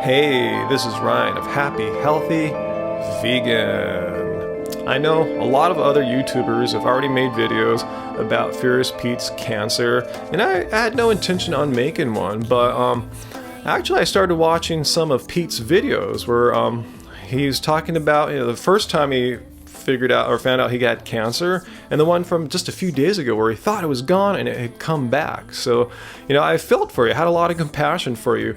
Hey, this is Ryan of Happy Healthy Vegan. I know a lot of other YouTubers have already made videos about Furious Pete's cancer, and I had no intention on making one, but actually I started watching some of Pete's videos where he's talking about the first time he found out he had cancer, and the one from just a few days ago where he thought it was gone and it had come back. So, I felt for you, had a lot of compassion for you,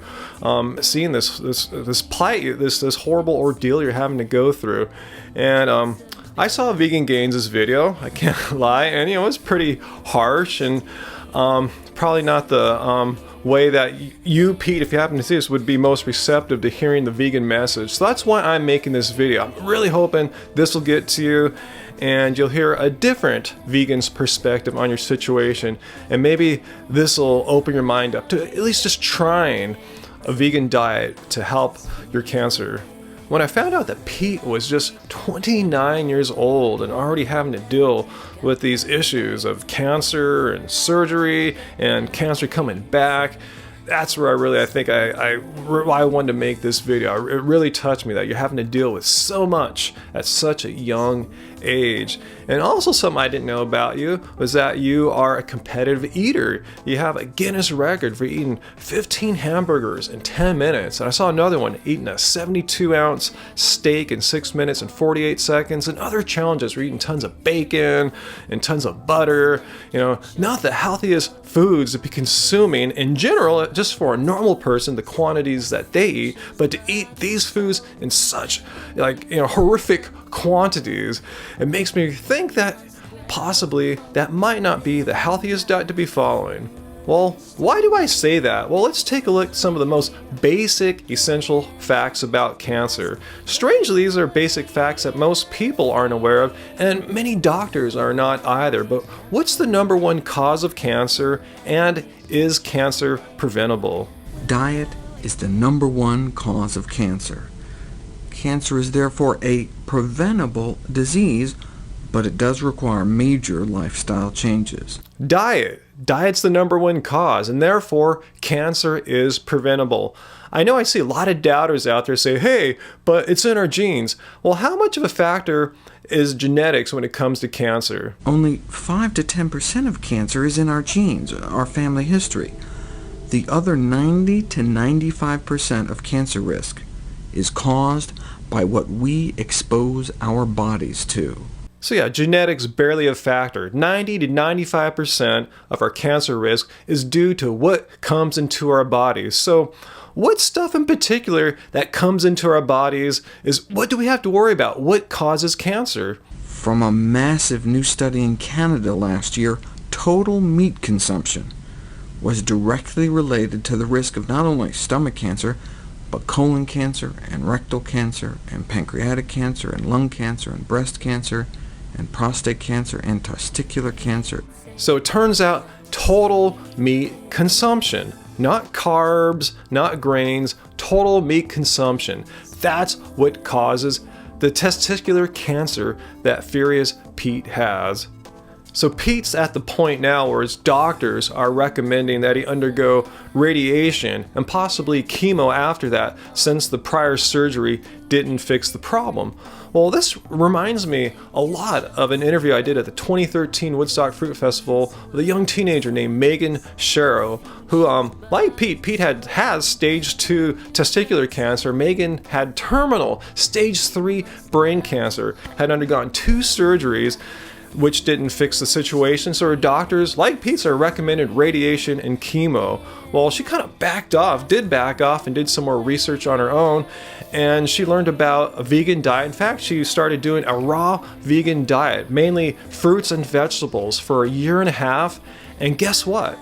seeing this plight, this horrible ordeal you're having to go through. And I saw Vegan Gains' video, I can't lie, and it was pretty harsh and probably not the way that you, Pete, if you happen to see this, would be most receptive to hearing the vegan message. So that's why I'm making this video. I'm really hoping this will get to you and you'll hear a different vegan's perspective on your situation, and maybe this will open your mind up to at least just trying a vegan diet to help your cancer. When I found out that Pete was just 29 years old and already having to deal with these issues of cancer and surgery and cancer coming back, that's where I wanted to make this video. It really touched me that you're having to deal with so much at such a young age. And also something I didn't know about you was that you are a competitive eater. You have a Guinness record for eating 15 hamburgers in 10 minutes. And I saw another one eating a 72-ounce steak in 6 minutes and 48 seconds, and other challenges where eating tons of bacon and tons of butter. Not the healthiest foods to be consuming in general, just for a normal person, the quantities that they eat, but to eat these foods in such horrific quantities, it makes me think that possibly that might not be the healthiest diet to be following. Well, why do I say that? Well, let's take a look at some of the most basic, essential facts about cancer. Strangely, these are basic facts that most people aren't aware of, and many doctors are not either. But what's the number one cause of cancer, and is cancer preventable? Diet is the number one cause of cancer. Cancer is therefore a preventable disease, but it does require major lifestyle changes. Diet's the number one cause, and therefore cancer is preventable. I know I see a lot of doubters out there say, hey, but it's in our genes. Well, how much of a factor is genetics when it comes to cancer? Only 5 to 10% of cancer is in our genes, our family history. The other 90 to 95% of cancer risk is caused by what we expose our bodies to. So yeah, genetics barely a factor. 90 to 95% of our cancer risk is due to what comes into our bodies. So what stuff in particular that comes into our bodies is what do we have to worry about? What causes cancer? From a massive new study in Canada last year, total meat consumption was directly related to the risk of not only stomach cancer, but colon cancer and rectal cancer and pancreatic cancer and lung cancer and breast cancer and prostate cancer and testicular cancer. So it turns out total meat consumption, not carbs, not grains, total meat consumption. That's what causes the testicular cancer that Furious Pete has. So Pete's at the point now where his doctors are recommending that he undergo radiation and possibly chemo after that, since the prior surgery didn't fix the problem. Well, this reminds me a lot of an interview I did at the 2013 Woodstock Fruit Festival with a young teenager named Megan Sharrow, who, like Pete has stage 2 testicular cancer. Megan had terminal stage 3 brain cancer, had undergone 2 surgeries, which didn't fix the situation, so her doctors, like Pete's, recommended radiation and chemo. Well, she kind of back off and did some more research on her own, and she learned about a vegan diet. In fact, she started doing a raw vegan diet, mainly fruits and vegetables, for a year and a half, and guess what?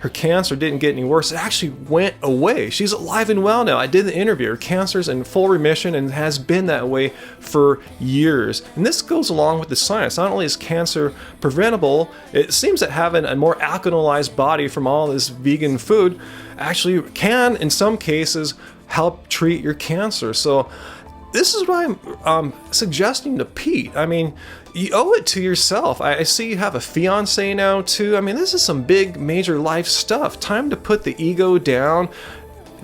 Her cancer didn't get any worse. It actually went away. She's alive and well now. I did the interview. Her cancer's in full remission and has been that way for years. And this goes along with the science. Not only is cancer preventable, it seems that having a more alkalized body from all this vegan food actually can, in some cases, help treat your cancer. So this is what I'm suggesting to Pete. I mean, you owe it to yourself. I see you have a fiance now too. I mean, this is some big, major life stuff. Time to put the ego down,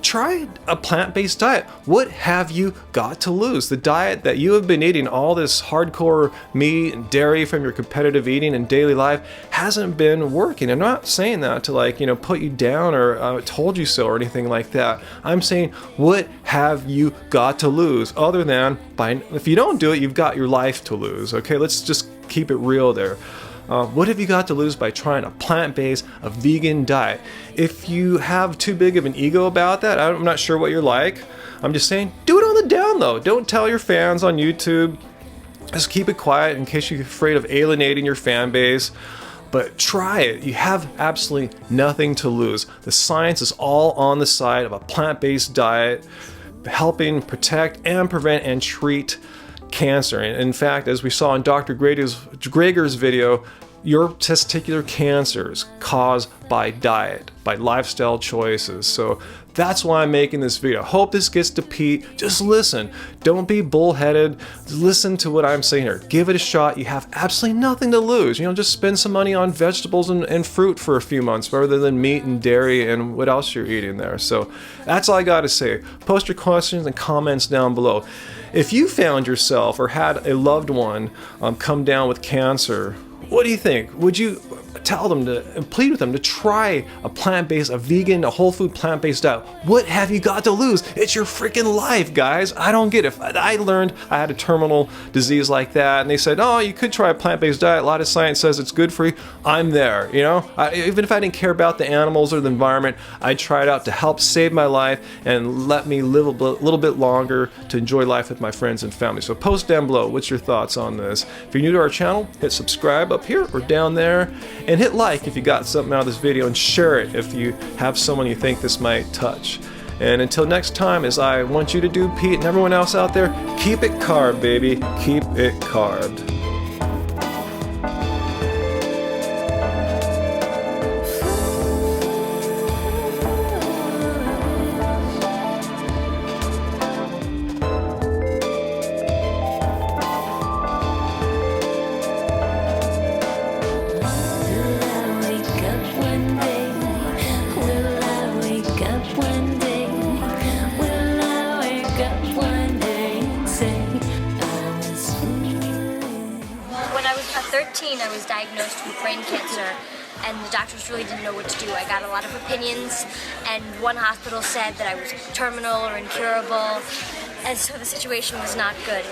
try a plant-based diet. What have you got to lose? The diet that you have been eating, all this hardcore meat and dairy from your competitive eating and daily life, hasn't been working. I'm not saying that to, like, you know, put you down or told you so or anything like that. I'm saying, what have you got to lose other than if you don't do it, you've got your life to lose. Okay, let's just keep it real there. What have you got to lose by trying a plant-based, a vegan diet? If you have too big of an ego about that, I'm not sure what you're like. I'm just saying, do it on the down low. Don't tell your fans on YouTube. Just keep it quiet in case you're afraid of alienating your fan base. But try it. You have absolutely nothing to lose. The science is all on the side of a plant-based diet, helping protect and prevent and treat cancer. And in fact, as we saw in Dr. Greger's video, your testicular cancer is caused by diet, by lifestyle choices. So that's why I'm making this video. I hope this gets to Pete. Just listen. Don't be bullheaded. Listen to what I'm saying here. Give it a shot. You have absolutely nothing to lose. You know, just spend some money on vegetables and fruit for a few months rather than meat and dairy and what else you're eating there. So that's all I got to say. Post your questions and comments down below. If you found yourself or had a loved one come down with cancer, what do you think? Would you tell them and plead with them to try a plant-based, a vegan, a whole food plant-based diet? What have you got to lose? It's your freaking life, guys. I don't get it. I learned I had a terminal disease like that, and they said, oh, you could try a plant-based diet. A lot of science says it's good for you. I'm there, you know? Even if I didn't care about the animals or the environment, I tried out to help save my life and let me live a little bit longer to enjoy life with my friends and family. So post down below, what's your thoughts on this? If you're new to our channel, hit subscribe up here or down there, and hit like if you got something out of this video, and share it if you have someone you think this might touch. And until next time, as I want you to do, Pete, and everyone else out there, keep it carb, baby. Keep it carved. I was diagnosed with brain cancer, and the doctors really didn't know what to do. I got a lot of opinions, and one hospital said that I was terminal or incurable, and so the situation was not good.